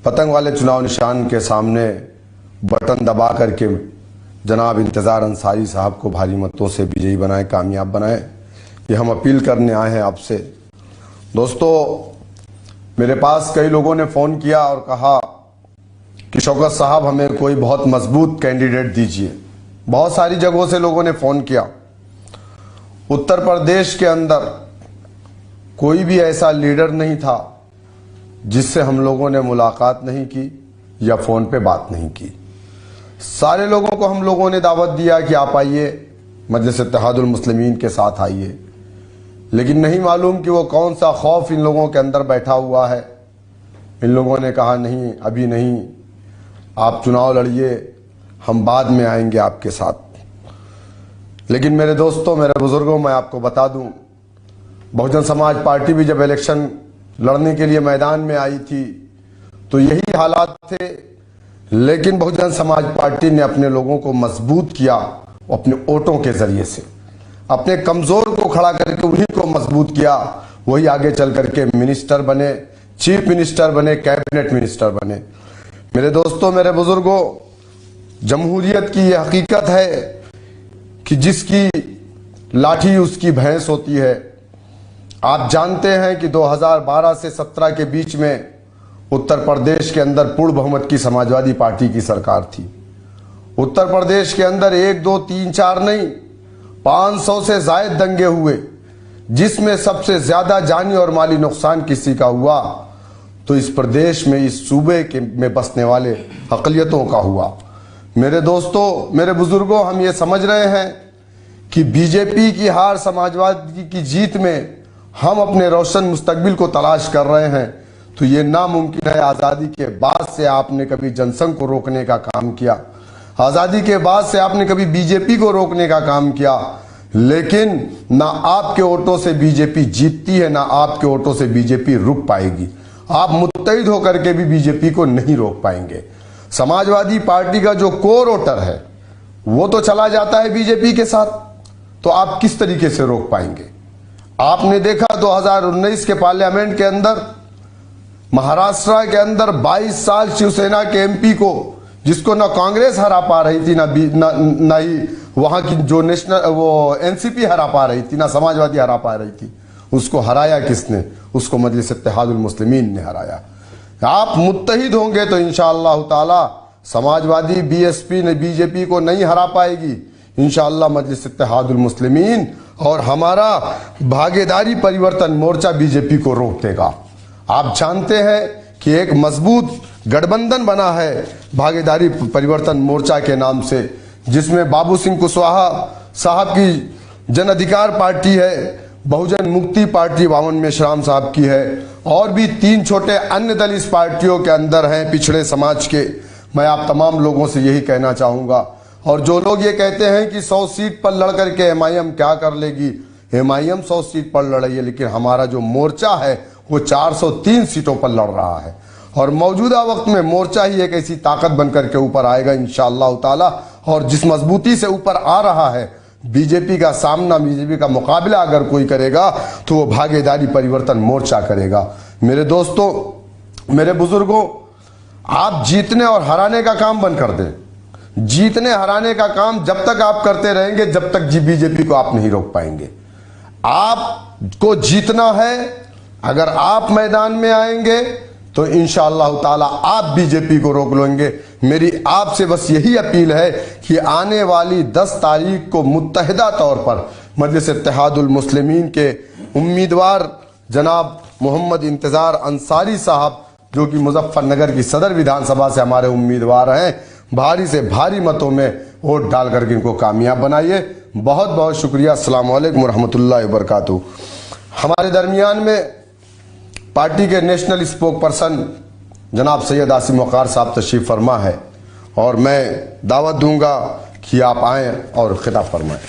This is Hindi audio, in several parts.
पतंग वाले चुनाव निशान के सामने बटन दबा करके जनाब इंतज़ार अंसारी साहब को भारी मतों से विजयी बनाए, कामयाब बनाए। ये हम अपील करने आए हैं आपसे। दोस्तों, मेरे पास कई लोगों ने फ़ोन किया और कहा कि शौकत साहब हमें कोई बहुत मजबूत कैंडिडेट दीजिए। बहुत सारी जगहों से लोगों ने फ़ोन किया। उत्तर प्रदेश के अंदर कोई भी ऐसा लीडर नहीं था जिससे हम लोगों ने मुलाकात नहीं की या फ़ोन पे बात नहीं की। सारे लोगों को हम लोगों ने दावत दिया कि आप आइए, मजलिस इत्तेहादुल मुस्लिमीन के साथ आइए, लेकिन नहीं मालूम कि वो कौन सा खौफ इन लोगों के अंदर बैठा हुआ है। इन लोगों ने कहा नहीं, अभी नहीं, आप चुनाव लड़िए, हम बाद में आएंगे आपके साथ। लेकिन मेरे दोस्तों, मेरे बुजुर्गों, मैं आपको बता दूं, बहुजन समाज पार्टी भी जब इलेक्शन लड़ने के लिए मैदान में आई थी तो यही हालात थे, लेकिन बहुजन समाज पार्टी ने अपने लोगों को मजबूत किया अपने वोटों के जरिए से। अपने कमजोर को खड़ा करके उन्हीं को मजबूत किया, वही आगे चल करके मिनिस्टर बने, चीफ मिनिस्टर बने, कैबिनेट मिनिस्टर बने। मेरे दोस्तों, मेरे बुजुर्गों, जमहूरियत की यह हकीकत है कि जिसकी लाठी उसकी भैंस होती है। आप जानते हैं कि 2012 से 17 के बीच में उत्तर प्रदेश के अंदर पूर्ण बहुमत की समाजवादी पार्टी की सरकार थी। उत्तर प्रदेश के अंदर 1, 2, 3, 4 नहीं, 500 से जायद दंगे हुए, जिसमें सबसे ज्यादा जानी और माली नुकसान किसी का हुआ तो इस प्रदेश में, इस सूबे के में बसने वाले अक़लियतों का हुआ। मेरे दोस्तों, मेरे बुजुर्गों, हम ये समझ रहे हैं कि बीजेपी की हार, समाजवादी की जीत में हम अपने रोशन मुस्तकबिल को तलाश कर रहे हैं, तो ये नामुमकिन है। आज़ादी के बाद से आपने कभी जनसंघ को रोकने का काम किया, आज़ादी के बाद से आपने कभी बीजेपी को रोकने का काम किया, लेकिन ना आपके वोटों से बीजेपी जीतती है, ना आपके वोटों से बीजेपी रुक पाएगी। आप मुत्तहिद होकर के भी बीजेपी को नहीं रोक पाएंगे। समाजवादी पार्टी का जो कोर वोटर है वो तो चला जाता है बीजेपी के साथ, तो आप किस तरीके से रोक पाएंगे? आपने देखा 2019 के पार्लियामेंट के अंदर, महाराष्ट्र के अंदर 22 साल शिवसेना के एमपी को, जिसको ना कांग्रेस हरा पा रही थी, ना ही वहां की जो नेशनल वो एनसीपी हरा पा रही थी, ना समाजवादी हरा पा रही थी, उसको हराया किसने? उसको मजलिस इत्तेहादुल मुस्लिमीन ने हराया। आप मुत्तहिद होंगे तो इंशाअल्लाह ताला समाजवादी बीएसपी ने बीजेपी को नहीं हरा पाएगी। इंशाअल्लाह मजलिस इत्तेहादुल मुस्लिमीन और हमारा भागीदारी परिवर्तन मोर्चा बीजेपी को रोक देगा। आप जानते हैं कि एक मजबूत गठबंधन बना है भागीदारी परिवर्तन मोर्चा के नाम से, जिसमें बाबू सिंह कुशवाहा साहब की जन अधिकार पार्टी है, बहुजन मुक्ति पार्टी बावन मेश्राम साहब की है, और भी 3 छोटे अन्य दल इस पार्टियों के अंदर हैं पिछड़े समाज के। मैं आप तमाम लोगों से यही कहना चाहूँगा। और जो लोग ये कहते हैं कि 100 सीट पर लड़ करके एमआईएम क्या कर लेगी, एमआईएम 100 सीट पर लड़ रही है, लेकिन हमारा जो मोर्चा है वो 403 सीटों पर लड़ रहा है। और मौजूदा वक्त में मोर्चा ही एक ऐसी ताकत बनकर के ऊपर आएगा इंशाअल्लाह ताला। और जिस मजबूती से ऊपर आ रहा है, बीजेपी का सामना, बीजेपी का मुकाबला अगर कोई करेगा तो वो भागीदारी परिवर्तन मोर्चा करेगा। मेरे दोस्तों, मेरे बुजुर्गों, आप जीतने और हराने का काम बंद कर दें। जीतने हराने का काम जब तक आप करते रहेंगे, जब तक बीजेपी को आप नहीं रोक पाएंगे। आपको जीतना है, अगर आप मैदान में आएंगे तो इंशाअल्लाह ताला आप बीजेपी को रोक लेंगे। मेरी आपसे बस यही अपील है कि आने वाली 10 तारीख को मुत्तहिदा तौर पर मजलिस इत्तेहादुल मुस्लिमीन के उम्मीदवार जनाब मोहम्मद इंतज़ार अंसारी साहब, जो कि मुजफ्फरनगर की सदर विधानसभा से हमारे उम्मीदवार हैं, भारी से भारी मतों में वोट डाल करके इनको कामयाब बनाइए। बहुत बहुत शुक्रिया। अस्सलाम वालेकुम वरहमतुल्लाहि वबरकातुहू। हमारे दरमियान में पार्टी के नेशनल स्पोक पर्सन जनाब सैयद आसिम वक़ार साहब तशरीफ़ फरमा है, और मैं दावत दूंगा कि आप आएँ और खिताब फरमाएँ।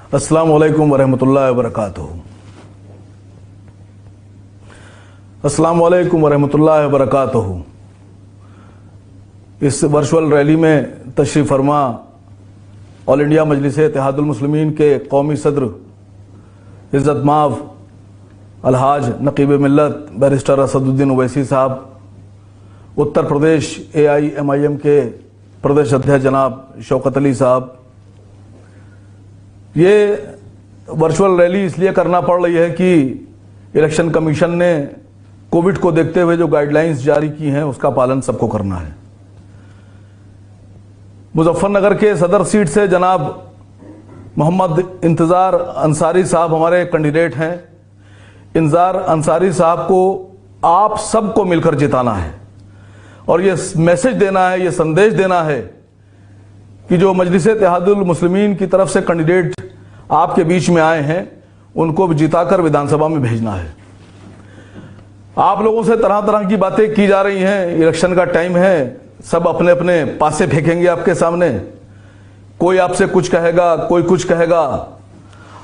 अस्सलाम वालेकुम वरहमतुल्लाहि वबरकातुहू। अस्सलाम वालेकुम वरहमतुल्लाहि वबरकातुहू। इस वर्चुअल रैली में तशरीफ़ फरमा ऑल इंडिया मजलिस इत्तेहादुल मुस्लिमीन के कौमी सदर इज़्ज़त माफ़ अलहाज नकीब मिल्लत बैरिस्टर असदुद्दीन ओवैसी साहब, उत्तर प्रदेश AIMIM के प्रदेश अध्यक्ष जनाब शौकत अली साहब। ये वर्चुअल रैली इसलिए करना पड़ रही है कि इलेक्शन कमीशन ने कोविड को देखते हुए जो गाइडलाइंस जारी की हैं उसका पालन सबको करना है। मुजफ्फरनगर के सदर सीट से जनाब मोहम्मद इंतज़ार अंसारी साहब हमारे कैंडिडेट हैं। इंतज़ार अंसारी साहब को आप सबको मिलकर जिताना है और ये मैसेज देना है, ये संदेश देना है कि जो मजलिस इत्तेहादुल मुस्लिमीन की तरफ से कैंडिडेट आपके बीच में आए हैं उनको भी जिताकर विधानसभा में भेजना है। आप लोगों से तरह तरह की बातें की जा रही हैं, इलेक्शन का टाइम है, सब अपने अपने पासे फेंकेंगे आपके सामने। कोई आपसे कुछ कहेगा, कोई कुछ कहेगा।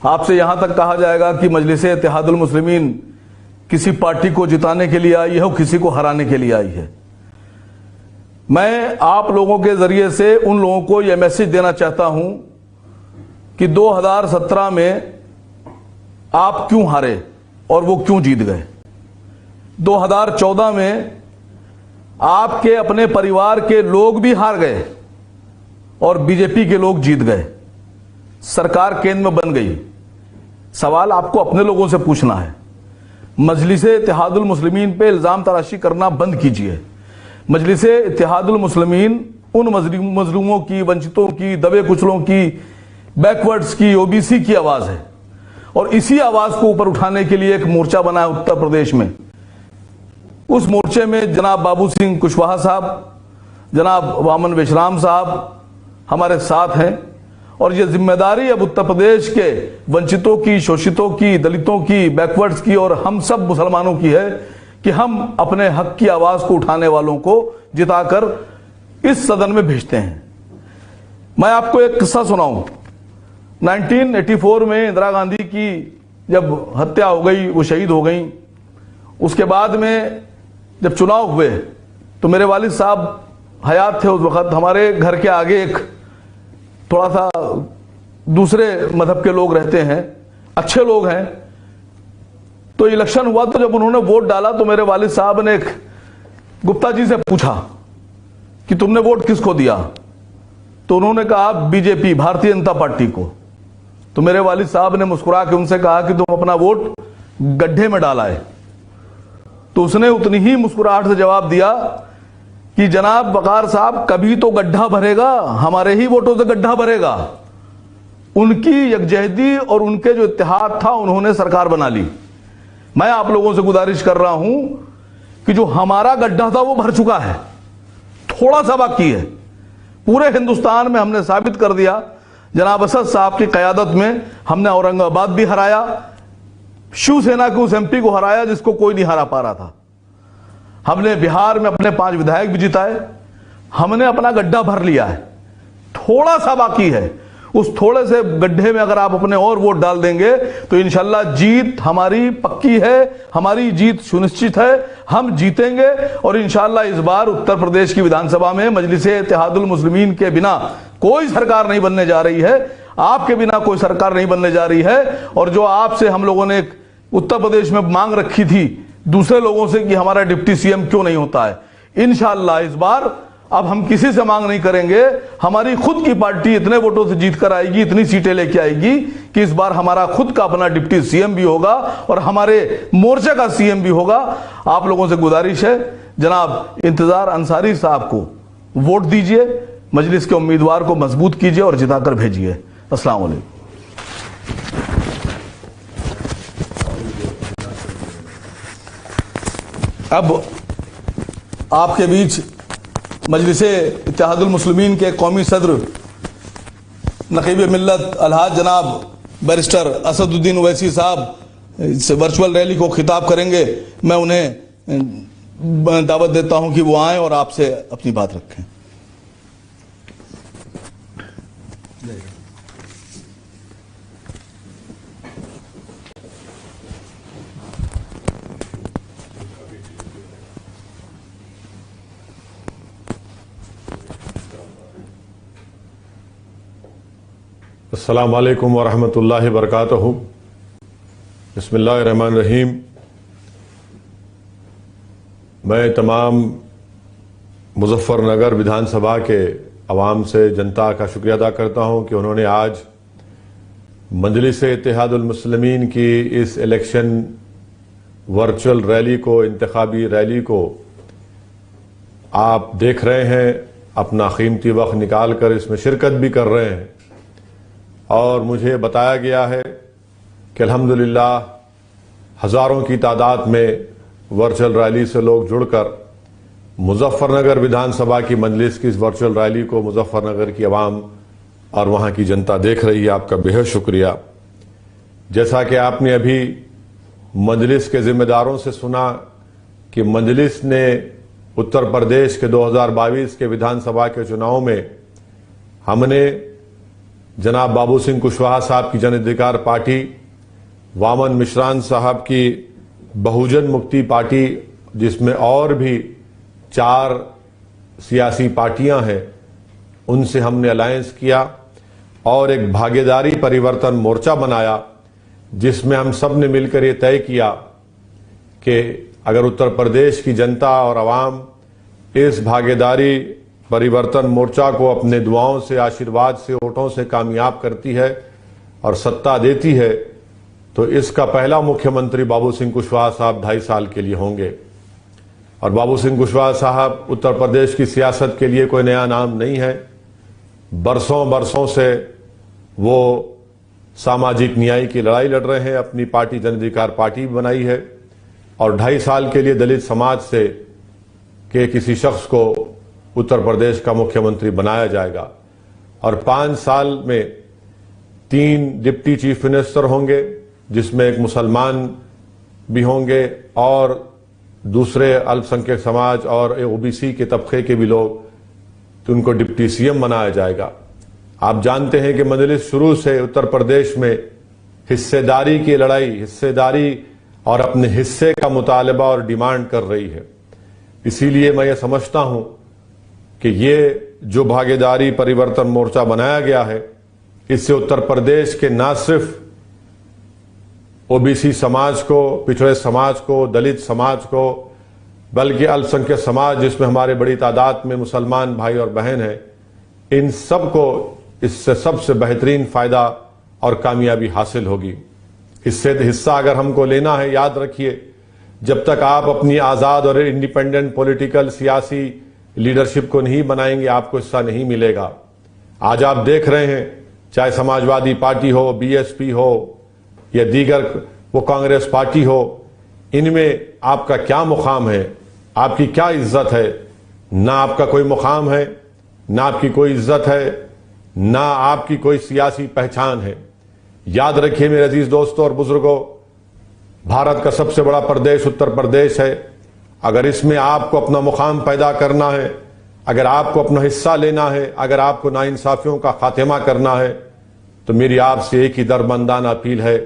आपसे यहां तक कहा जाएगा कि मजलिस इत्तेहादुल मुस्लिमीन किसी पार्टी को जिताने के लिए आई है और किसी को हराने के लिए आई है। मैं आप लोगों के जरिए से उन लोगों को यह मैसेज देना चाहता हूं कि 2017 में आप क्यों हारे और वो क्यों जीत गए। 2014 में आपके अपने परिवार के लोग भी हार गए और बीजेपी के लोग जीत गए, सरकार केंद्र में बन गई। सवाल आपको अपने लोगों से पूछना है। मजलिस इत्तेहादुल मुस्लिमीन पे इल्जाम तराशी करना बंद कीजिए। मजलिस इत्तेहादुल मुस्लिमीन उन मजलूमों की, वंचितों की, दबे कुचलों की, बैकवर्ड्स की, OBC की आवाज है और इसी आवाज को ऊपर उठाने के लिए एक मोर्चा बना है उत्तर प्रदेश में। उस मोर्चे में जनाब बाबू सिंह कुशवाहा साहब, जनाब वामन विश्राम साहब हमारे साथ हैं और ये जिम्मेदारी अब उत्तर प्रदेश के वंचितों की, शोषितों की, दलितों की, बैकवर्ड्स की और हम सब मुसलमानों की है कि हम अपने हक की आवाज को उठाने वालों को जिताकर इस सदन में भेजते हैं। मैं आपको एक किस्सा सुनाऊं। 1984 में इंदिरा गांधी की जब हत्या हो गई, वो शहीद हो गई, उसके बाद में जब चुनाव हुए तो मेरे वालिद साहब हयात थे उस वक्त। हमारे घर के आगे एक थोड़ा सा दूसरे मजहब के लोग रहते हैं, अच्छे लोग हैं। तो इलेक्शन हुआ तो जब उन्होंने वोट डाला तो मेरे वालिद साहब ने एक गुप्ता जी से पूछा कि तुमने वोट किसको दिया, तो उन्होंने कहा बीजेपी, भारतीय जनता पार्टी को। तो मेरे वालिद साहब ने मुस्कुरा के उनसे कहा कि तुम अपना वोट गड्ढे में डाला है। तो उसने उतनी ही मुस्कुराहट से जवाब दिया कि जनाब वकार साहब, कभी तो गड्ढा भरेगा, हमारे ही वोटों से गड्ढा भरेगा। उनकी यकजहती और उनके जो इत्तेहाद था उन्होंने सरकार बना ली। मैं आप लोगों से गुजारिश कर रहा हूं कि जो हमारा गड्ढा था वो भर चुका है, थोड़ा सा बाकी है। पूरे हिंदुस्तान में हमने साबित कर दिया, जनाब असद साहब की कयादत में हमने औरंगाबाद भी हराया, शिवसेना के उस MP को हराया जिसको कोई नहीं हरा पा रहा था। हमने बिहार में अपने 5 विधायक भी जिताए। हमने अपना गड्ढा भर लिया है, थोड़ा सा बाकी है। उस थोड़े से गड्ढे में अगर आप अपने और वोट डाल देंगे तो इंशाल्लाह जीत हमारी पक्की है, हमारी जीत सुनिश्चित है, हम जीतेंगे। और इंशाल्लाह इस बार उत्तर प्रदेश की विधानसभा में मजलिस इत्तेहादुल मुस्लिमीन के बिना कोई सरकार नहीं बनने जा रही है, आपके बिना कोई सरकार नहीं बनने जा रही है। और जो आपसे हम लोगों ने उत्तर प्रदेश में मांग रखी थी दूसरे लोगों से कि हमारा डिप्टी CM क्यों नहीं होता है, इंशाल्लाह इस बार अब हम किसी से मांग नहीं करेंगे। हमारी खुद की पार्टी इतने वोटों से जीत कर आएगी, इतनी सीटें लेके आएगी कि इस बार हमारा खुद का अपना डिप्टी CM भी होगा और हमारे मोर्चे का CM भी होगा। आप लोगों से गुजारिश है, जनाब इंतजार अंसारी साहब को वोट दीजिए, मजलिस के उम्मीदवार को मजबूत कीजिए और जिताकर भेजिए। अस्सलाम वालेकुम। अब आपके बीच मजलिस इत्तेहादुल मुस्लिमीन के कौमी सदर नकीब मिल्लत अलहाज जनाब बैरिस्टर असदुद्दीन ओवैसी साहब इस वर्चुअल रैली को खिताब करेंगे। मैं उन्हें दावत देता हूं कि वो आएं और आपसे अपनी बात रखें। अस्सलाम वालेकुम वरहमतुल्लाहि वबरकातुहू। बिस्मिल्लाहिर्रहमानिर्रहीम। मैं तमाम मुजफ्फरनगर विधानसभा के अवाम से, जनता का शुक्रिया अदा करता हूं कि उन्होंने आज मजलिस इत्तेहादुल मुस्लिमीन की इस इलेक्शन वर्चुअल रैली को, इंतखाबी रैली को आप देख रहे हैं, अपना कीमती वक्त निकाल कर इसमें शिरकत भी कर रहे हैं। और मुझे बताया गया है कि अल्हम्दुलिल्लाह हज़ारों की तादाद में वर्चुअल रैली से लोग जुड़कर मुजफ्फरनगर विधानसभा की मजलिस की इस वर्चुअल रैली को मुजफ्फरनगर की आवाम और वहां की जनता देख रही है। आपका बेहद शुक्रिया। जैसा कि आपने अभी मजलिस के जिम्मेदारों से सुना कि मजलिस ने उत्तर प्रदेश के 2022 के विधानसभा के चुनाव में हमने जनाब बाबू सिंह कुशवाहा साहब की जन अधिकार पार्टी, वामन मिश्रान साहब की बहुजन मुक्ति पार्टी, जिसमें और भी 4 सियासी पार्टियां हैं, उनसे हमने अलायंस किया और एक भागीदारी परिवर्तन मोर्चा बनाया, जिसमें हम सब ने मिलकर ये तय किया कि अगर उत्तर प्रदेश की जनता और आवाम इस भागीदारी परिवर्तन मोर्चा को अपने दुआओं से, आशीर्वाद से, वोटों से कामयाब करती है और सत्ता देती है, तो इसका पहला मुख्यमंत्री बाबू सिंह कुशवाहा साहब 2.5 साल के लिए होंगे। और बाबू सिंह कुशवाहा साहब उत्तर प्रदेश की सियासत के लिए कोई नया नाम नहीं है। बरसों से वो सामाजिक न्याय की लड़ाई लड़ रहे हैं, अपनी पार्टी जन अधिकार पार्टी बनाई है और 2.5 साल के लिए दलित समाज से के किसी शख्स को उत्तर प्रदेश का मुख्यमंत्री बनाया जाएगा। और 5 साल में 3 डिप्टी चीफ मिनिस्टर होंगे, जिसमें एक मुसलमान भी होंगे और दूसरे अल्पसंख्यक समाज और ओबीसी के तबके के भी लोग, तो उनको डिप्टी सीएम बनाया जाएगा। आप जानते हैं कि मजलिस शुरू से उत्तर प्रदेश में हिस्सेदारी की लड़ाई, हिस्सेदारी और अपने हिस्से का मुतालबा और डिमांड कर रही है। इसीलिए मैं ये समझता हूं कि ये जो भागीदारी परिवर्तन मोर्चा बनाया गया है, इससे उत्तर प्रदेश के न सिर्फ ओबीसी समाज को, पिछड़े समाज को, दलित समाज को, बल्कि अल्पसंख्यक समाज, जिसमें हमारे बड़ी तादाद में मुसलमान भाई और बहन हैं, इन सब को इससे सबसे बेहतरीन फायदा और कामयाबी हासिल होगी। इससे हिस्सा अगर हमको लेना है, याद रखिए, जब तक आप अपनी आजाद और इंडिपेंडेंट पॉलिटिकल सियासी लीडरशिप को नहीं बनाएंगे, आपको हिस्सा नहीं मिलेगा। आज आप देख रहे हैं, चाहे समाजवादी पार्टी हो, बीएसपी हो या दीगर वो कांग्रेस पार्टी हो, इनमें आपका क्या मुकाम है, आपकी क्या इज्जत है? ना आपका कोई मुकाम है, ना आपकी कोई इज्जत है, ना आपकी कोई सियासी पहचान है। याद रखिए मेरे अजीज दोस्तों और बुजुर्गों, भारत का सबसे बड़ा प्रदेश उत्तर प्रदेश है। अगर इसमें आपको अपना मुकाम पैदा करना है, अगर आपको अपना हिस्सा लेना है, अगर आपको नाइंसाफियों का खात्मा करना है, तो मेरी आपसे एक ही दरबंदाना अपील है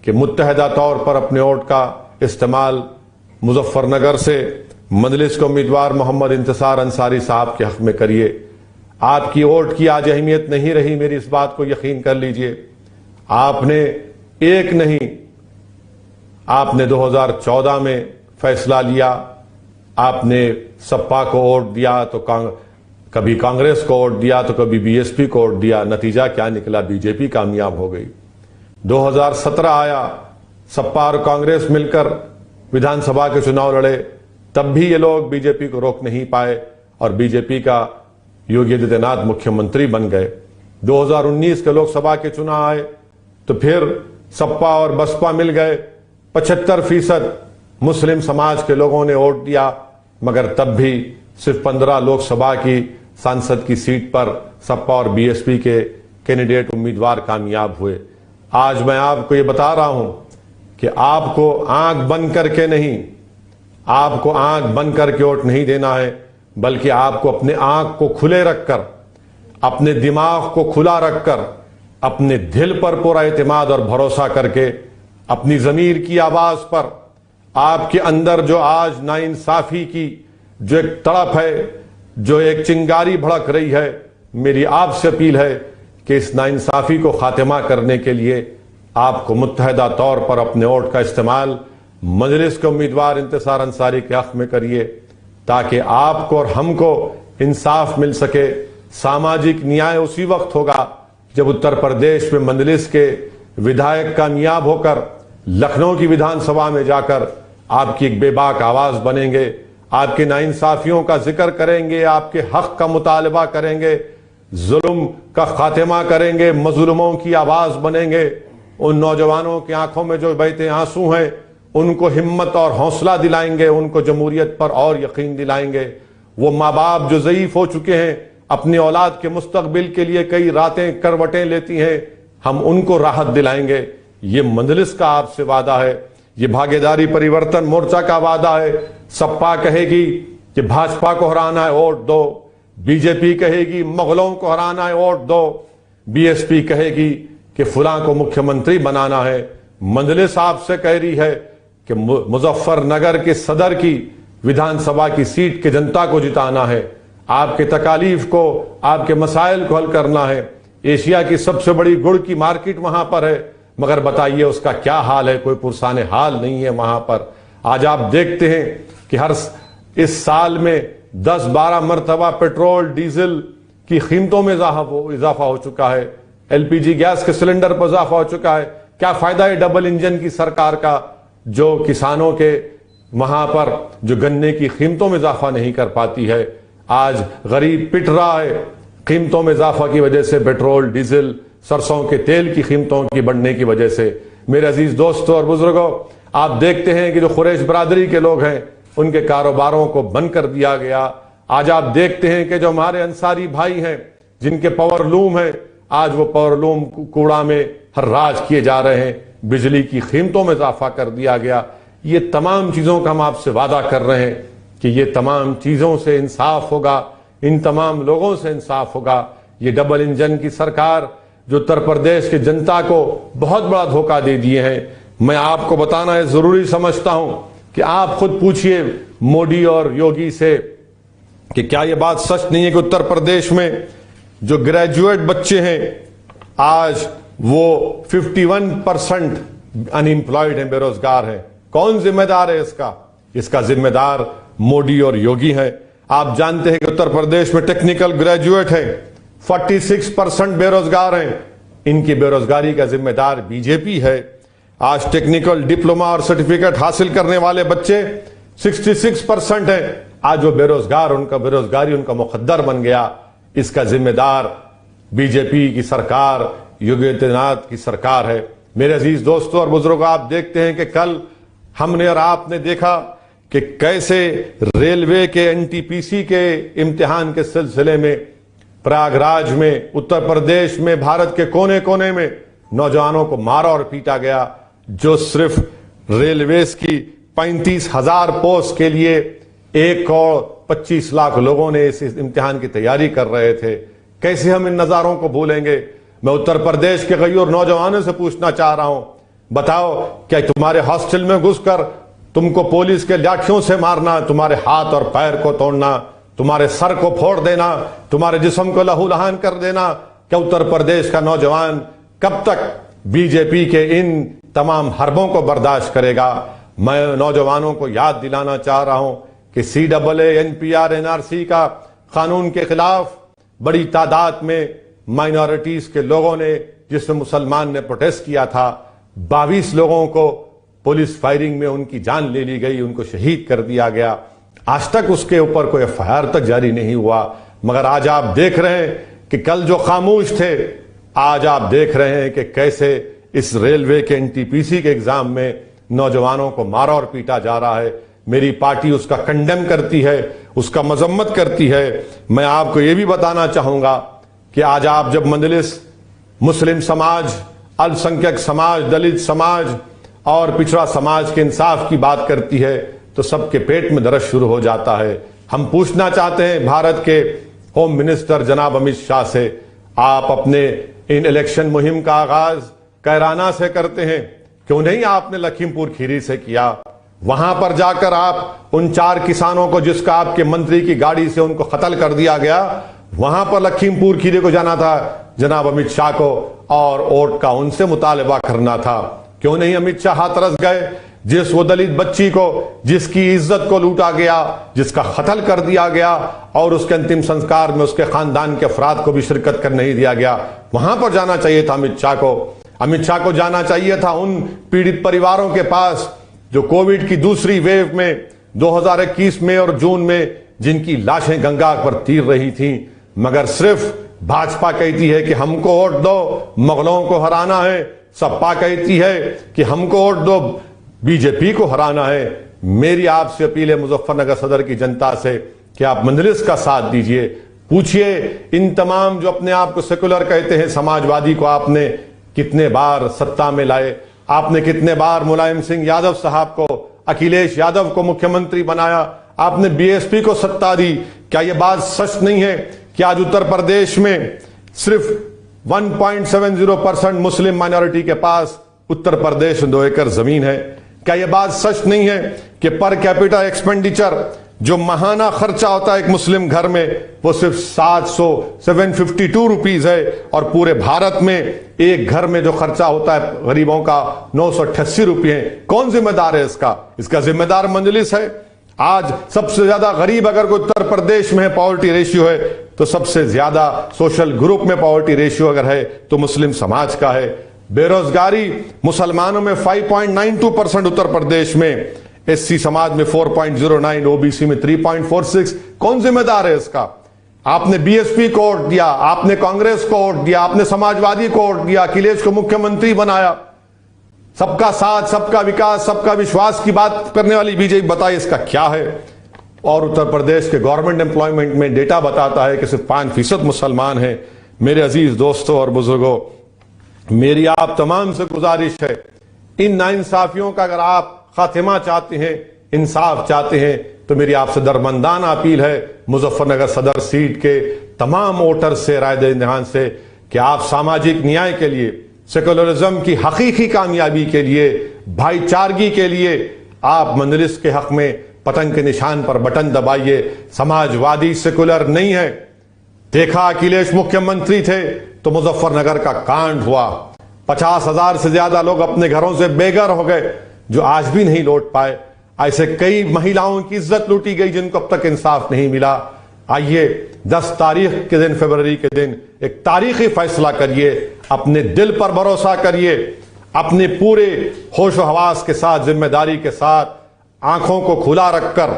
कि मुत्तहदा तौर पर अपने वोट का इस्तेमाल मुजफ्फरनगर से मजलिस के उम्मीदवार मोहम्मद इंतसार अंसारी साहब के हक में करिए। आपकी वोट की आज अहमियत नहीं रही, मेरी इस बात को यकीन कर लीजिए। आपने एक नहीं, आपने 2014 में फैसला लिया, आपने सपा को वोट दिया तो कभी कांग्रेस को वोट दिया तो कभी बीएसपी को वोट दिया। नतीजा क्या निकला? बीजेपी कामयाब हो गई। 2017 आया, सपा और कांग्रेस मिलकर विधानसभा के चुनाव लड़े, तब भी ये लोग बीजेपी को रोक नहीं पाए और बीजेपी का योगी आदित्यनाथ मुख्यमंत्री बन गए। 2019 के लोकसभा के चुनाव आए तो फिर सपा और बसपा मिल गए। 75% मुस्लिम समाज के लोगों ने वोट दिया, मगर तब भी सिर्फ 15 लोकसभा की सांसद की सीट पर सपा और बीएसपी के कैंडिडेट उम्मीदवार कामयाब हुए। आज मैं आपको ये बता रहा हूं कि आपको आंख बंद करके नहीं, आपको आंख बंद करके वोट नहीं देना है, बल्कि आपको अपने आंख को खुले रखकर, अपने दिमाग को खुला रखकर, अपने दिल पर पूरा एतमाद और भरोसा करके, अपनी जमीर की आवाज पर, आपके अंदर जो आज नाइंसाफी की जो एक तड़प है, जो एक चिंगारी भड़क रही है, मेरी आपसे अपील है कि इस नाइंसाफी को खात्मा करने के लिए आपको मुत्तहदा तौर पर अपने वोट का इस्तेमाल मजलिस के उम्मीदवार इंतसार अंसारी के हक में करिए, ताकि आपको और हमको इंसाफ मिल सके। सामाजिक न्याय उसी वक्त होगा जब उत्तर प्रदेश में मजलिस के विधायक कामयाब होकर लखनऊ की विधानसभा में जाकर आपकी एक बेबाक आवाज बनेंगे, आपके नाइंसाफियों का जिक्र करेंगे, आपके हक का मुतालबा करेंगे, जुल्म का खात्मा करेंगे, मजलूमों की आवाज बनेंगे। उन नौजवानों की आंखों में जो बहते आंसू हैं उनको हिम्मत और हौसला दिलाएंगे, उनको जमहूरियत पर और यकीन दिलाएंगे। वो माँ बाप जो ज़ईफ हो चुके हैं, अपनी औलाद के मुस्तकबिल के लिए कई रातें करवटें लेती हैं, हम उनको राहत दिलाएंगे। ये मजलिस का आपसे वादा है, ये भागीदारी परिवर्तन मोर्चा का वादा है। सपा कहेगी कि भाजपा को हराना है वोट दो, बीजेपी कहेगी मुगलों को हराना है वोट दो, बीएसपी कहेगी कि फुला को मुख्यमंत्री बनाना है। मजलिस आपसे कह रही है कि मुजफ्फरनगर के सदर की विधानसभा की सीट के जनता को जिताना है, आपके तकालीफ को, आपके मसाइल को हल करना है। एशिया की सबसे बड़ी गुड़ की मार्केट वहां पर है, मगर बताइए उसका क्या हाल है? कोई पुरसाने हाल नहीं है वहां पर। आज आप देखते हैं कि हर इस साल में 10-12 मरतबा पेट्रोल डीजल की कीमतों में इजाफा हो चुका है, एलपीजी गैस के सिलेंडर पर इजाफा हो चुका है। क्या फायदा है डबल इंजन की सरकार का, जो किसानों के वहां पर जो गन्ने की कीमतों में इजाफा नहीं कर पाती है। आज गरीब पिट रहा है कीमतों में इजाफा की वजह से, पेट्रोल डीजल सरसों के तेल की कीमतों की बढ़ने की वजह से। मेरे अजीज दोस्तों और बुजुर्गों, आप देखते हैं कि जो कुरैश बरादरी के लोग हैं उनके कारोबारों को बंद कर दिया गया। आज आप देखते हैं कि जो हमारे अंसारी भाई हैं जिनके पावरलूम हैं, आज वो पावरलूम कूड़ा में हर्राज किए जा रहे हैं, बिजली की कीमतों में इजाफा कर दिया गया। ये तमाम चीजों का हम आपसे वादा कर रहे हैं कि ये तमाम चीजों से इंसाफ होगा, इन तमाम लोगों से इंसाफ होगा। ये डबल इंजन की सरकार जो उत्तर प्रदेश की जनता को बहुत बड़ा धोखा दे दिए हैं, मैं आपको बताना जरूरी समझता हूं कि आप खुद पूछिए मोदी और योगी से कि क्या यह बात सच नहीं है कि उत्तर प्रदेश में जो ग्रेजुएट बच्चे हैं आज वो 51% अनएम्प्लॉयड हैं, बेरोजगार हैं। कौन जिम्मेदार है इसका? इसका जिम्मेदार मोदी और योगी है। आप जानते हैं कि उत्तर प्रदेश में टेक्निकल ग्रेजुएट है, 46% बेरोजगार हैं। इनकी बेरोजगारी का जिम्मेदार बीजेपी है। आज टेक्निकल डिप्लोमा और सर्टिफिकेट हासिल करने वाले बच्चे 66% हैं। आज वो बेरोजगार, उनका बेरोजगारी उनका मुकद्दर बन गया। इसका जिम्मेदार बीजेपी की सरकार, योगी आदित्यनाथ की सरकार है। मेरे अजीज दोस्तों और बुजुर्गों, आप देखते हैं कि कल हमने और आपने देखा कि कैसे रेलवे के एनटीपीसी के इम्तिहान के सिलसिले में प्रयागराज में, उत्तर प्रदेश में, भारत के कोने कोने में नौजवानों को मारा और पीटा गया। जो सिर्फ रेलवेज की 35,000 पोस्ट के लिए 1.25 लाख लोगों ने इस इम्तिहान की तैयारी कर रहे थे। कैसे हम इन नजारों को भूलेंगे? मैं उत्तर प्रदेश के गयूर नौजवानों से पूछना चाह रहा हूं, बताओ क्या तुम्हारे हॉस्टल में घुसकर तुमको पुलिस के लाठियों से मारना, तुम्हारे हाथ और पैर को तोड़ना, तुम्हारे सर को फोड़ देना, तुम्हारे जिस्म को लहूलुहान कर देना, क्या उत्तर प्रदेश का नौजवान कब तक बीजेपी के इन तमाम हरबों को बर्दाश्त करेगा? मैं नौजवानों को याद दिलाना चाह रहा हूं कि CAA, NPR, NRC का कानून के खिलाफ बड़ी तादाद में माइनॉरिटीज के लोगों ने, जिसमें मुसलमान ने प्रोटेस्ट किया था, 22 लोगों को पुलिस फायरिंग में उनकी जान ले ली गई, उनको शहीद कर दिया गया। आज तक उसके ऊपर कोई FIR तक जारी नहीं हुआ। मगर आज आप देख रहे हैं कि कल जो खामोश थे, आज आप देख रहे हैं कि कैसे इस रेलवे के NTPC के एग्जाम में नौजवानों को मारा और पीटा जा रहा है। मेरी पार्टी उसका कंडेम करती है, उसका मजम्मत करती है। मैं आपको यह भी बताना चाहूंगा कि आज आप जब मजलिस मुस्लिम समाज, अल्पसंख्यक समाज, दलित समाज और पिछड़ा समाज के इंसाफ की बात करती है तो सबके पेट में दर्द शुरू हो जाता है। हम पूछना चाहते हैं भारत के होम मिनिस्टर जनाब अमित शाह से, आप अपने इन इलेक्शन मुहिम का आगाज कैराना से करते हैं, क्यों नहीं आपने लखीमपुर खीरी से किया? वहां पर जाकर आप उन 4 किसानों को, जिसका आपके मंत्री की गाड़ी से उनको कत्ल कर दिया गया, वहां पर लखीमपुर खीरी को जाना था जनाब अमित शाह को और वोट का उनसे मुतालबा करना था। क्यों नहीं अमित शाह हाथरस गए? जिस वो दलित बच्ची को, जिसकी इज्जत को लूटा गया, जिसका कत्ल कर दिया गया और उसके अंतिम संस्कार में उसके खानदान के अफराद को भी शिरकत कर नहीं दिया गया, वहां पर जाना चाहिए था अमित शाह को। अमित शाह को जाना चाहिए था उन पीड़ित परिवारों के पास जो कोविड की दूसरी वेव में 2021 में और जून में जिनकी लाशें गंगा पर तीर रही थी, मगर सिर्फ भाजपा कहती है कि हमको वोट दो, मुगलों को हराना है। सपा कहती है कि हमको वोट दो, बीजेपी को हराना है। मेरी आपसे अपील है मुजफ्फरनगर सदर की जनता से कि आप मंजलिस का साथ दीजिए। पूछिए इन तमाम जो अपने आप को सेकुलर कहते हैं समाजवादी को आपने कितने बार सत्ता में लाए? आपने कितने बार मुलायम सिंह यादव साहब को, अखिलेश यादव को मुख्यमंत्री बनाया? आपने बीएसपी को सत्ता दी। क्या यह बात सच नहीं है कि आज उत्तर प्रदेश में सिर्फ 1.70% मुस्लिम माइनॉरिटी के पास उत्तर प्रदेश में 2 एकड़ जमीन है? क्या यह बात सच नहीं है कि पर कैपिटा एक्सपेंडिचर जो माहाना खर्चा होता है एक मुस्लिम घर में वो सिर्फ 752 रुपीज है और पूरे भारत में एक घर में जो खर्चा होता है गरीबों का 988 रुपये है? कौन जिम्मेदार है इसका? इसका जिम्मेदार मंजलिस है। आज सबसे ज्यादा गरीब अगर कोई उत्तर प्रदेश में पॉवर्टी रेशियो है तो सबसे ज्यादा सोशल ग्रुप में पॉवर्टी रेशियो अगर है तो मुस्लिम समाज का है। बेरोजगारी मुसलमानों में 5.92% उत्तर प्रदेश में, एससी समाज में 4.09, ओबीसी में 3.46। कौन जिम्मेदार है इसका? आपने बीएसपी को वोट दिया, आपने कांग्रेस को वोट दिया, आपने समाजवादी को वोट दिया, अखिलेश को मुख्यमंत्री बनाया। सबका साथ, सबका विकास, सबका विश्वास की बात करने वाली बीजेपी बताइए इसका क्या है? और उत्तर प्रदेश के गवर्नमेंट एम्प्लॉयमेंट में डेटा बताता है कि सिर्फ 5% मुसलमान हैं। मेरे अजीज दोस्तों और बुजुर्गों, मेरी आप तमाम से गुजारिश है, इन नाइंसाफियों का अगर आप खातिमा चाहते हैं, इंसाफ चाहते हैं, तो मेरी आपसे दरमंदाना अपील है मुजफ्फरनगर सदर सीट के तमाम वोटर से, राय दहिंदगान से, कि आप सामाजिक न्याय के लिए, सेकुलरिज्म की हकीकी कामयाबी के लिए, भाईचारगी के लिए आप मंजलिस के हक में पतंग के निशान पर बटन दबाइए। समाजवादी सेकुलर नहीं है। देखा अखिलेश मुख्यमंत्री थे तो मुजफ्फरनगर का कांड हुआ, 50,000 से ज्यादा लोग अपने घरों से बेघर हो गए जो आज भी नहीं लौट पाए। ऐसे कई महिलाओं की इज्जत लूटी गई जिनको अब तक इंसाफ नहीं मिला। आइए 10 तारीख के दिन, फरवरी के दिन एक तारीखी फैसला करिए, अपने दिल पर भरोसा करिए, अपने पूरे होश हवास के साथ, जिम्मेदारी के साथ, आंखों को खुला रखकर,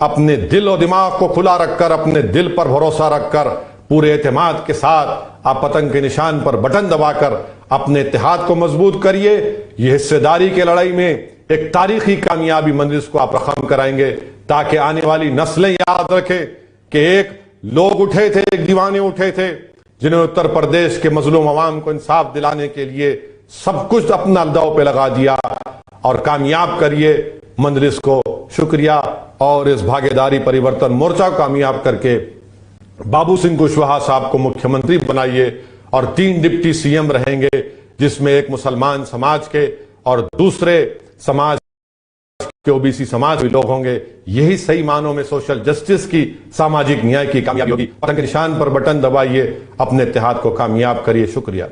अपने दिल और दिमाग को खुला रखकर, अपने दिल पर भरोसा रखकर, पूरे एतमाद के साथ आप पतंग के निशान पर बटन दबाकर अपने इत्तेहाद को मजबूत करिए। यह हिस्सेदारी की लड़ाई में एक तारीखी कामयाबी मंजिल को आप रकम कराएंगे, ताकि आने वाली नस्लें याद रखें कि एक लोग उठे थे, एक दीवाने उठे थे जिन्होंने उत्तर प्रदेश के मजलूम अवाम को इंसाफ दिलाने के लिए सब कुछ अपना दांव पे लगा दिया। और कामयाब करिए मंजलिस को। शुक्रिया। और इस भागीदारी परिवर्तन मोर्चा को कामयाब करके बाबू सिंह कुशवाहा साहब को मुख्यमंत्री बनाइए और 3 डिप्टी सीएम रहेंगे, जिसमें एक मुसलमान समाज के और दूसरे समाज के ओबीसी समाज भी लोग होंगे। यही सही मानों में सोशल जस्टिस की, सामाजिक न्याय की कामयाबी होगी। पतंग के निशान पर बटन दबाइए, अपने इत्तेहाद को कामयाब करिए। शुक्रिया।